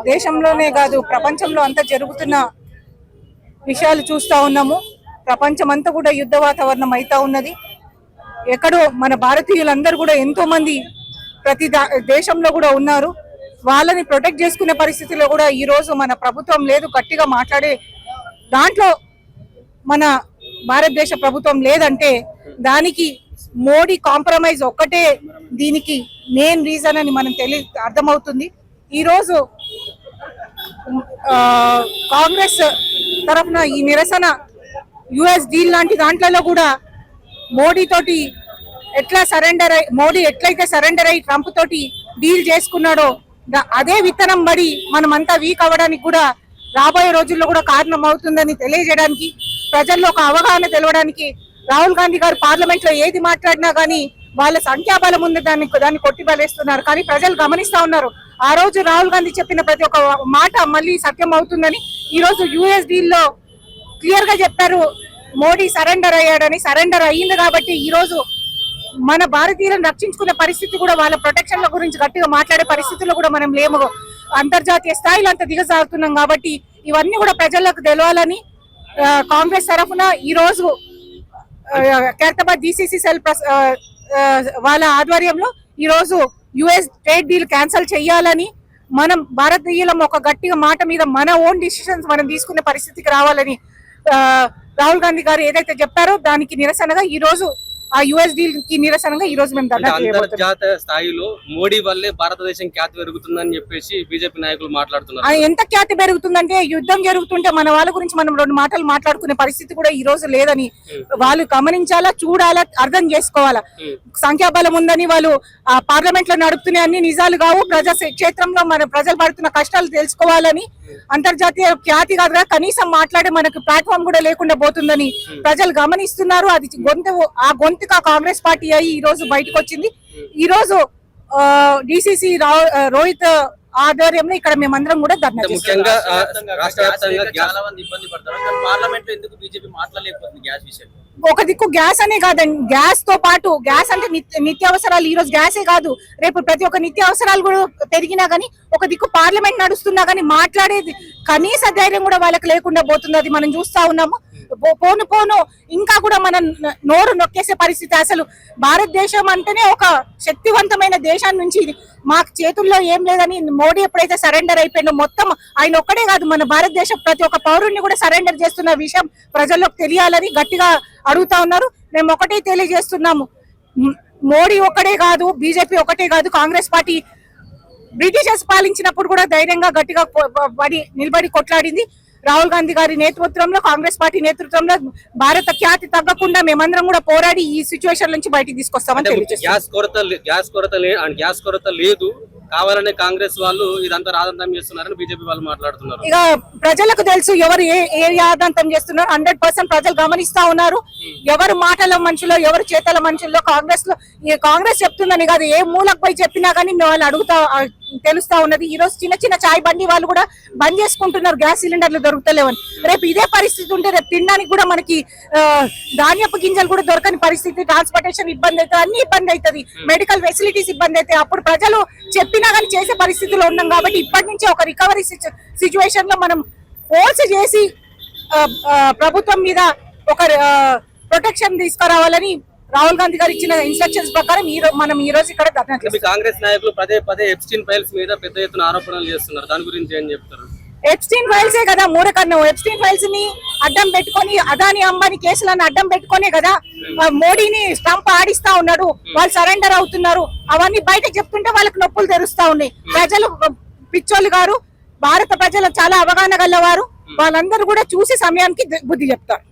దేశంలోనే కాదు ప్రపంచంలో అంతా జరుగుతున్న విషయాలు చూస్తూ ఉన్నాము. ప్రపంచం అంతా కూడా యుద్ధ వాతావరణం అవుతా ఉన్నది. ఎక్కడో మన భారతీయులందరూ కూడా ఎంతో మంది ప్రతి దేశంలో కూడా ఉన్నారు. వాళ్ళని ప్రొటెక్ట్ చేసుకునే పరిస్థితిలో కూడా ఈ రోజు మన ప్రభుత్వం లేదు. గట్టిగా మాట్లాడే దాంట్లో మన భారతదేశ ప్రభుత్వం లేదంటే దానికి మోడీ కాంప్రమైజ్ ఒక్కటే దీనికి మెయిన్ రీజన్ అని మనం అర్థమవుతుంది. ఈరోజు కాంగ్రెస్ తరఫున ఈ నిరసన యుఎస్ డీల్ లాంటి దాంట్లో కూడా మోడీ తోటి మోడీ ఎట్లయితే సరెండర్ అయ్యి ట్రంప్ తోటి డీల్ చేసుకున్నాడో అదే విత్తనం పడి మనమంతా వీక్ అవ్వడానికి కూడా రాబోయే రోజుల్లో కూడా కారణం అవుతుందని తెలియజేయడానికి, ప్రజల్లో ఒక అవగాహన తెలవడానికి రాహుల్ గాంధీ గారు పార్లమెంట్ లో ఏది మాట్లాడినా కానీ వాళ్ళ సంఖ్యాబలం ఉంది దాన్ని కొట్టిబలేస్తున్నారు. కానీ ప్రజలు గమనిస్తా ఉన్నారు. ఆ రోజు రాహుల్ గాంధీ చెప్పిన ప్రతి ఒక్క మాట మళ్ళీ సత్యం అవుతుందని ఈ రోజు యుఎస్ డీల్ లో క్లియర్ గా చెప్పారు. మోడీ సరెండర్ అయ్యాడని. సరెండర్ అయ్యింది కాబట్టి ఈ రోజు మన భారతీయులను రక్షించుకునే పరిస్థితి కూడా, వాళ్ళ ప్రొటెక్షన్ల గురించి గట్టిగా మాట్లాడే పరిస్థితుల్లో కూడా మనం లేము. అంతర్జాతీయ స్థాయిలో అంత దిగజారుతున్నాం కాబట్టి ఇవన్నీ కూడా ప్రజలకు తెలవాలని కాంగ్రెస్ తరఫున ఈ రోజు ఖైరతాబాద్ డిసిసి సెల్ వాళ్ళ ఆధ్వర్యంలో ఈ రోజు యుఎస్ ట్రేడ్ డీల్ క్యాన్సిల్ చేయాలని, మనం భారతీయులం ఒక గట్టిగా మాట మీద మన ఓన్ డిసిషన్స్ మనం తీసుకునే పరిస్థితికి రావాలని రాహుల్ గాంధీ గారు ఏదైతే చెప్పారో దానికి నిరసనగా ఈ రోజు ఆ యుఎస్ డీల్ కి నిరసనగా ఈ రోజు మేము అంతర్జాతీయ స్థాయిలో మోడీ వల్లే భారతదేశం ఖ్యాతి పెరుగుతుందని చెప్పేసి బీజేపీ నాయకులు మాట్లాడుతున్నారు. ఎంత ఖ్యాతి పెరుగుతుందంటే యుద్ధం జరుగుతుంటే మన వాళ్ళ గురించి మనం రెండు మాటలు మాట్లాడుకునే పరిస్థితి కూడా ఈ రోజు లేదని వాళ్ళు గమనించాలా, చూడాలా, అర్థం చేసుకోవాలా. సంఖ్యాబలం ఉందని వాళ్ళు ఆ పార్లమెంట్ లో నడుపుతున్న అన్ని నిజాలు కావు. ప్రజా క్షేత్రంలో మన ప్రజలు పడుతున్న కష్టాలు తెలుసుకోవాలని, అంతర్జాతీయ ఖ్యాతి కాదుగా కనీసం మాట్లాడే మనకు ప్లాట్ఫామ్ కూడా లేకుండా పోతుందని ప్రజలు గమనిస్తున్నారు. అది గొంతుగా కాంగ్రెస్ పార్టీ అయ్యి ఈ రోజు బయటకు వచ్చింది. ఈ రోజు డిసిసి రోహిత్ ఆధ్వర్యంలో ఇక్కడ మేమందరం కూడా ధర్నా చేస్తున్నాం. ఒక దిక్కు గ్యాస్ అనే కాదండి, గ్యాస్ తో పాటు గ్యాస్ అంటే నిత్యావసరాలు. ఈ రోజు గ్యాసే కాదు, రేపు ప్రతి ఒక్క నిత్యావసరాలు కూడా పెరిగినా గానీ, ఒక దిక్కు పార్లమెంట్ నడుస్తున్నా గానీ మాట్లాడేది కనీస ధైర్యం కూడా వాళ్ళకి లేకుండా పోతుంది. అది మనం చూస్తా ఉన్నాము. పోను పోను ఇంకా కూడా మనం నోరు నొక్కేసే పరిస్థితి. అసలు భారతదేశం అంటేనే ఒక శక్తివంతమైన దేశాన్ని నుంచి మాకు చేతుల్లో ఏం లేదని మోడీ ఎప్పుడైతే సరెండర్ అయిపోయిందో, మొత్తం ఆయన ఒక్కడే కాదు మన భారతదేశం ప్రతి ఒక్క పౌరుడిని కూడా సరెండర్ చేస్తున్న విషయం ప్రజల్లోకి తెలియాలని గట్టిగా అడుగుతా ఉన్నారు. మేము ఒకటే తెలియజేస్తున్నాము, మోడీ ఒక్కడే కాదు, బీజేపీ ఒకటే కాదు, కాంగ్రెస్ పార్టీ బ్రిటిషర్స్ పాలించినప్పుడు కూడా ధైర్యంగా గట్టిగా నిలబడి కొట్లాడింది. రాహుల్ గాంధీ గారి నేతృత్వంలో, కాంగ్రెస్ పార్టీ నేతృత్వంలో భారత ఖ్యాతి తగ్గకుండా మేమందరం కూడా పోరాడి ఈ సిచ్యువేషన్ నుంచి బయటికి తీసుకొస్తామని తెలియజేస్తాం. గ్యాస్ కొరత లేదు, కావాలనే కాంగ్రెస్ వాళ్ళు ఇదంతా రాదంతం చేస్తున్నారని బీజేపీ వాళ్ళు మాట్లాడుతున్నారు. ఇక ప్రజలకు తెలుసు ఎవరు ఏ రాదంతం చేస్తున్నారు. 100% ప్రజలు గమనిస్తా ఉన్నారు. ఎవరు మాటల మనుషులో, ఎవరు చేతల మనుషుల్లో కాంగ్రెస్ చెప్తుందని కాదు, ఏ మూలకు పోయి చెప్పినా కానీ వాళ్ళు తెలుస్తా ఉన్నది. ఈ రోజు చిన్న చిన్న చాయ్ బండి వాళ్ళు కూడా బంద్ చేసుకుంటున్నారు, గ్యాస్ సిలిండర్లు దొరుకుతలేవని. రేపు ఇదే పరిస్థితి ఉంటే రేపు తినడానికి కూడా మనకి ధాన్యపు గింజలు కూడా దొరకని పరిస్థితి, ట్రాన్స్పోర్టేషన్ ఇబ్బంది అవుతుంది, అన్ని ఇబ్బంది అవుతుంది, మెడికల్ ఫెసిలిటీస్ ఇబ్బంది అవుతాయి. అప్పుడు ప్రజలు చెప్పినా కానీ చేసే పరిస్థితిలో ఉన్నాం కాబట్టి ఇప్పటి నుంచి ఒక రికవరీ సిచ్యువేషన్ లో మనం ఫోర్స్ చేసి ప్రభుత్వం మీద ఒక ప్రొటెక్షన్ తీసుకురావాలని రాహుల్ గాంధీ గారు ఇచ్చిన ఇన్స్ట్రక్షన్స్ ప్రకారం మనం ఈ రోజు ఇక్కడ ధర్నా చేస్తున్నాం. కాంగ్రెస్ నాయకులు పదే ఎప్స్టీన్ ఫైల్స్ మీద పెద్ద ఎత్తున ఆరోపణలు చేస్తున్నారు. దాని గురించి ఏం చెప్తారు? ఎప్స్టీన్ ఫైల్సే కదా మూడకన్నం. ఎప్స్టీన్ ఫైల్స్ ని అడ్డం పెట్టుకొని, అదాని అంబానీ కేసులను అడ్డం పెట్టుకునే కదా మోడీని స్టంప్ ఆడిస్తా ఉన్నాడు. వాళ్ళు సరెండర్ అవుతున్నారు. అవన్నీ బయట చెప్తుంటే వాళ్ళకి నొప్పులు తెరుస్తా ఉన్నాయి. ప్రజలు పిచ్చోళ్ళు గారు, భారత ప్రజలు చాలా అవగాహన గలవారు. వాళ్ళందరూ కూడా చూసి సమయానికి బుద్ధి చెప్తారు.